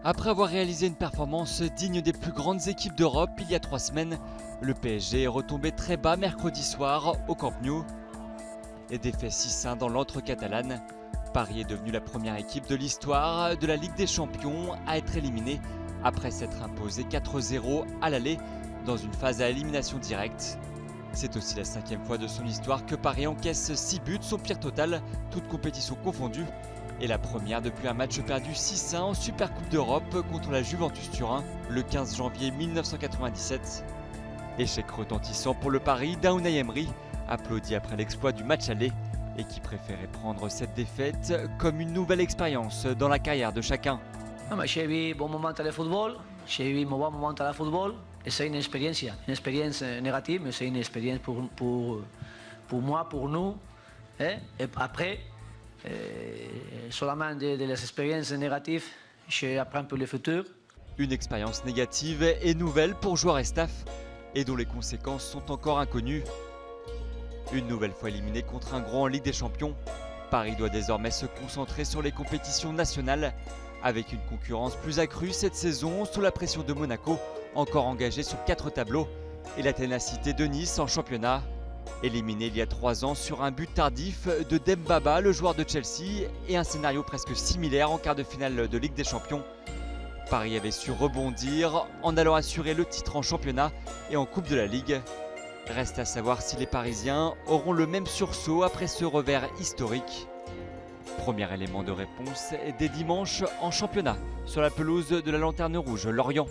Après avoir réalisé une performance digne des plus grandes équipes d'Europe il y a 3 semaines, le PSG est retombé très bas mercredi soir au Camp Nou. Et défait 6-1 dans l'antre catalane, Paris est devenu la première équipe de l'histoire de la Ligue des Champions à être éliminée après s'être imposée 4-0 à l'aller dans une phase à élimination directe. C'est aussi la 5e fois de son histoire que Paris encaisse 6 buts, son pire total, toutes compétitions confondues, et la première depuis un match perdu 6-1 en Supercoupe d'Europe contre la Juventus Turin le 15 janvier 1997. Échec retentissant pour le Paris d'Unai Emery, applaudi après l'exploit du match aller et qui préférait prendre cette défaite comme une nouvelle expérience dans la carrière de chacun. J'ai vu bon moment à le football, j'ai vu mauvais moment à la football, et c'est une expérience négative, mais c'est une expérience pour moi, pour nous. Et après, seulement des expériences négatives, j'apprends pour le futur. Une expérience négative et nouvelle pour joueurs et staff, et dont les conséquences sont encore inconnues. Une nouvelle fois éliminé contre un gros en Ligue des Champions, Paris doit désormais se concentrer sur les compétitions nationales, avec une concurrence plus accrue cette saison sous la pression de Monaco, encore engagé sur 4 tableaux, et la ténacité de Nice en championnat. Éliminé il y a 3 ans sur un but tardif de Dembaba, le joueur de Chelsea, et un scénario presque similaire en quart de finale de Ligue des Champions, Paris avait su rebondir en allant assurer le titre en championnat et en Coupe de la Ligue. Reste à savoir si les Parisiens auront le même sursaut après ce revers historique. Premier élément de réponse dès dimanche en championnat, sur la pelouse de la Lanterne Rouge, Lorient.